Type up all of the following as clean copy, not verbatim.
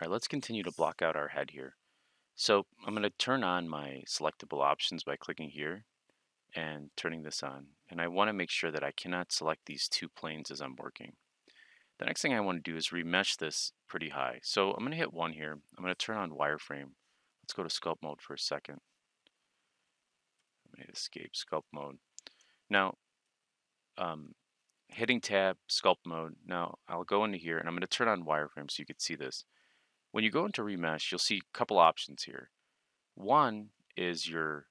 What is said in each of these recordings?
All right, let's continue to block out our head here. So I'm going to turn on my selectable options by clicking here and turning this on. And I want to make sure that I cannot select these two planes as I'm working. The next thing I want to do is remesh this pretty high. So I'm going to hit 1 here. I'm going to turn on wireframe. Let's go to sculpt mode for a second. I'm going to hit escape sculpt mode. Now, um, hitting tab, sculpt mode. Now I'll go into here and I'm going to turn on wireframe so you can see this. When you go into remesh, you'll see a couple options here. One is your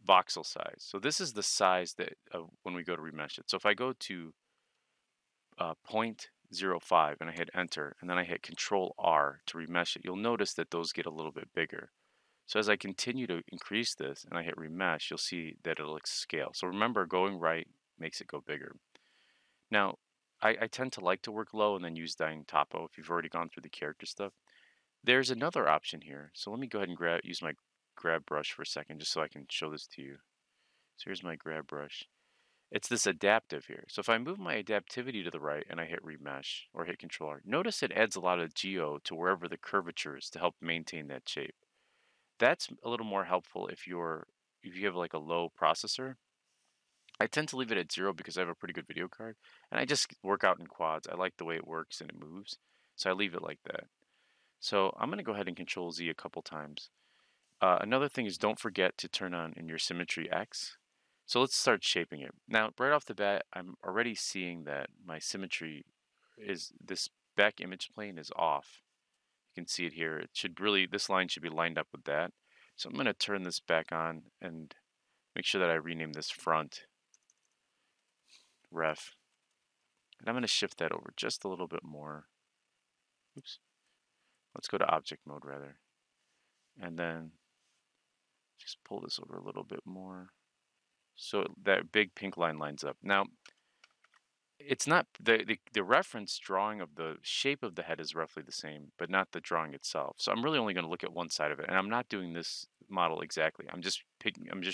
voxel size. So this is the size that when we go to remesh it. So if I go to 0.05 and I hit enter and then I hit Control R to remesh it, you'll notice that those get a little bit bigger. So as I continue to increase this and I hit remesh, you'll see that it'll scale. So remember, going right makes it go bigger. Now, I tend to like to work low and then use dying topo if you've already gone through the character stuff. There's another option here. So let me go ahead and use my grab brush for a second just so I can show this to you. So here's my grab brush. It's this adaptive here. So if I move my adaptivity to the right and I hit remesh or hit Control R, notice it adds a lot of geo to wherever the curvature is to help maintain that shape. That's a little more helpful if you have like a low processor. I tend to leave it at 0 because I have a pretty good video card and I just work out in quads. I like the way it works and it moves. So I leave it like that. So I'm going to go ahead and Control Z a couple times. Another thing is don't forget to turn on in your symmetry X. So let's start shaping it. Now, right off the bat, I'm already seeing that my symmetry is this back image plane is off. You can see it here. This line should be lined up with that. So I'm going to turn this back on and make sure that I rename this front ref. And I'm going to shift that over just a little bit more. Oops. Let's go to object mode rather. And then just pull this over a little bit more. So that big pink line lines up. Now, it's not the reference drawing of the shape of the head is roughly the same, but not the drawing itself. So I'm really only going to look at one side of it, and I'm not doing this model exactly. I'm just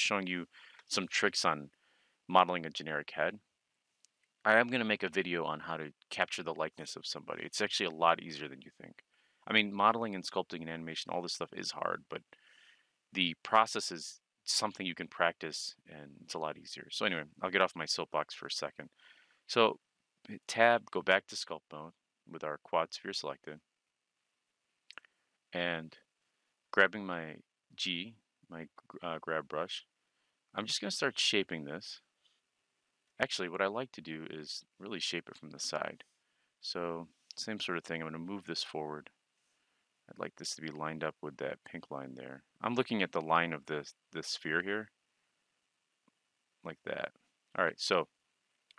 showing you some tricks on modeling a generic head. I am going to make a video on how to capture the likeness of somebody. It's actually a lot easier than you think. I mean, modeling and sculpting and animation, all this stuff is hard, but the process is something you can practice and it's a lot easier. So anyway, I'll get off my soapbox for a second. So hit tab, go back to sculpt mode with our quad sphere selected and grabbing my grab brush. I'm just going to start shaping this. Actually, what I like to do is really shape it from the side. So same sort of thing. I'm going to move this forward. I'd like this to be lined up with that pink line there. I'm looking at the line of this sphere here, like that. All right, so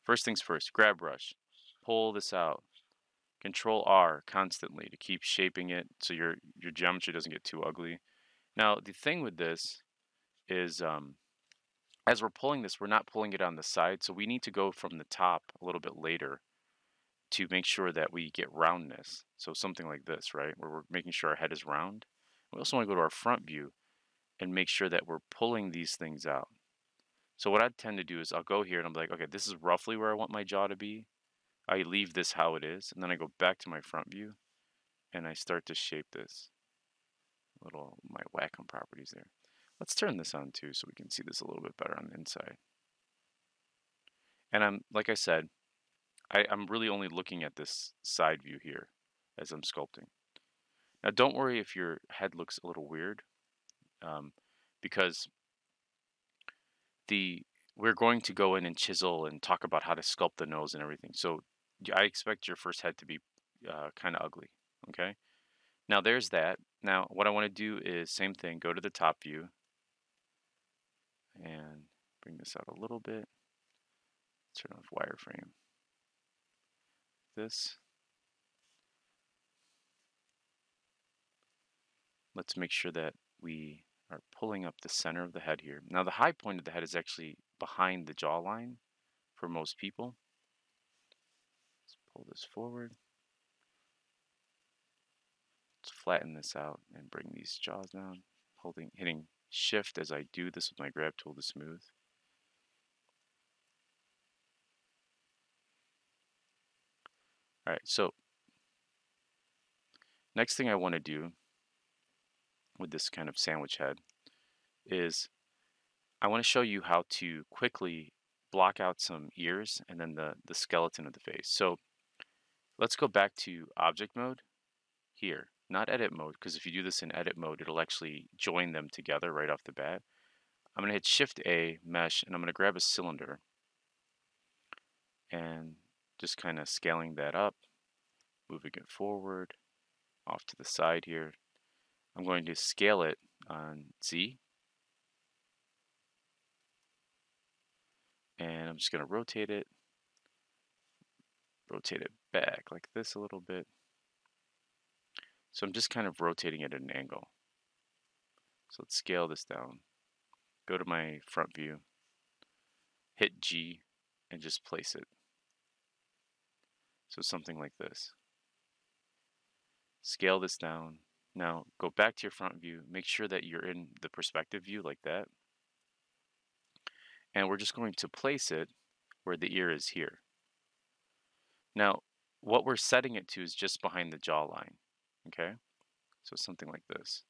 first things first, grab brush. Pull this out. Control R constantly to keep shaping it so your geometry doesn't get too ugly. Now, the thing with this is as we're pulling this, we're not pulling it on the side, so we need to go from the top a little bit later to make sure that we get roundness. So something like this, right, where we're making sure our head is round. We also want to go to our front view and make sure that we're pulling these things out. So what I tend to do is I'll go here and I'm like, okay, this is roughly where I want my jaw to be. I leave this how it is, and then I go back to my front view and I start to shape this. My Wacom properties there. Let's turn this on too so we can see this a little bit better on the inside. And like I said, I'm really only looking at this side view here as I'm sculpting. Now don't worry if your head looks a little weird because we're going to go in and chisel and talk about how to sculpt the nose and everything. So I expect your first head to be kind of ugly, okay? Now there's that. Now what I want to do is same thing, go to the top view and bring this out a little bit. Turn off wireframe. This. Let's make sure that we are pulling up the center of the head here. Now the high point of the head is actually behind the jawline for most people. Let's pull this forward. Let's flatten this out and bring these jaws down, hitting shift as I do this with my grab tool to smooth. All right, so Next thing I want to do with this kind of sandwich head is I want to show you how to quickly block out some ears and then the skeleton of the face. So let's go back to object mode here, not edit mode, because if you do this in edit mode, it'll actually join them together right off the bat. I'm going to hit Shift A, mesh, and I'm going to grab a cylinder and just kind of scaling that up, moving it forward, off to the side here. I'm going to scale it on Z, and I'm just going to rotate it back like this a little bit. So I'm just kind of rotating it at an angle. So let's scale this down. Go to my front view, hit G, and just place it. So something like this. Scale this down. Now go back to your front view. Make sure that you're in the perspective view like that. And we're just going to place it where the ear is here. Now, what we're setting it to is just behind the jawline. Okay? So something like this.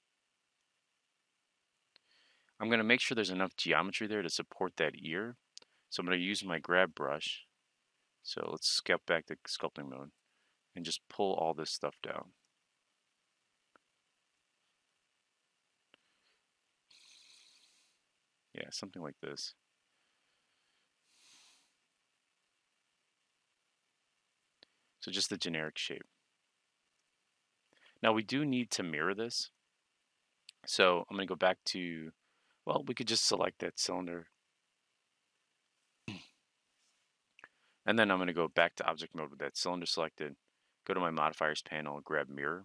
I'm going to make sure there's enough geometry there to support that ear. So I'm going to use my grab brush. So let's skip back to sculpting mode and just pull all this stuff down. Yeah, something like this. So just the generic shape. Now we do need to mirror this. So I'm going to go back to, well, we could just select that cylinder. And then I'm going to go back to object mode with that cylinder selected. Go to my modifiers panel, grab mirror.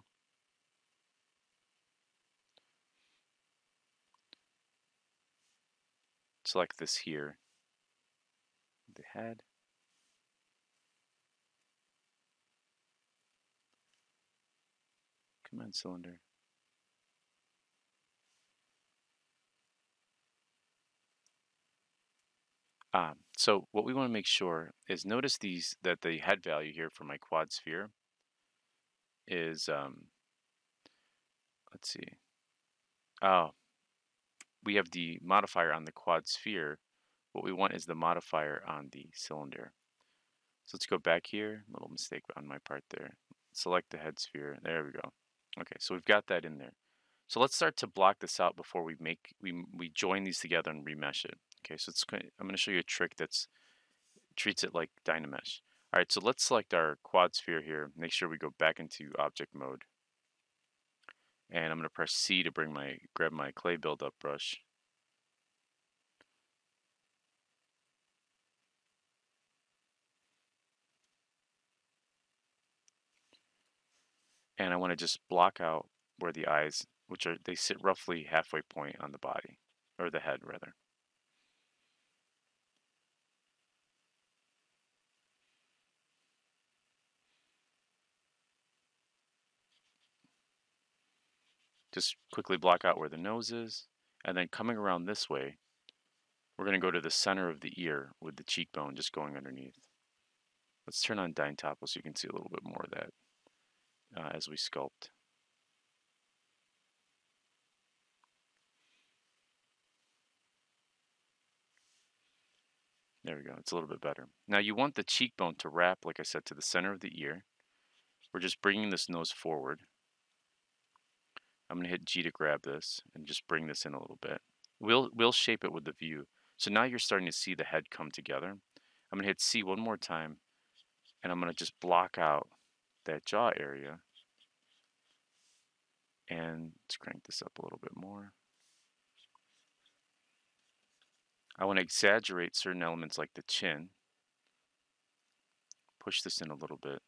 Select this here, the head. Come on, cylinder. So what we want to make sure is notice that the head value here for my quad sphere is, let's see. Oh, we have the modifier on the quad sphere. What we want is the modifier on the cylinder. So let's go back here. Little mistake on my part there. Select the head sphere. There we go. Okay, so we've got that in there. So let's start to block this out before we join these together and remesh it. Okay, so I'm going to show you a trick that's treats it like Dynamesh. All right, so let's select our quad sphere here. Make sure we go back into object mode. And I'm going to press C to grab my clay buildup brush. And I want to just block out where the eyes, they sit roughly halfway point on the body, or the head rather. Just quickly block out where the nose is, and then coming around this way, we're going to go to the center of the ear with the cheekbone just going underneath. Let's turn on Dyn Topo so you can see a little bit more of that as we sculpt. There we go, it's a little bit better. Now you want the cheekbone to wrap, like I said, to the center of the ear. We're just bringing this nose forward. I'm going to hit G to grab this and just bring this in a little bit. We'll shape it with the view. So now you're starting to see the head come together. I'm going to hit C one more time, and I'm going to just block out that jaw area. And let's crank this up a little bit more. I want to exaggerate certain elements like the chin. Push this in a little bit.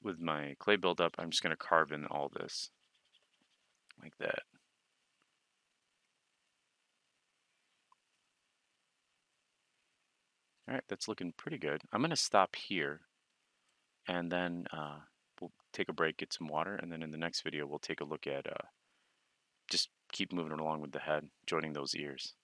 With my clay buildup, I'm just going to carve in all this like that. All right, that's looking pretty good. I'm going to stop here, and then we'll take a break, get some water, and then in the next video we'll take a look at just keep moving along with the head, joining those ears.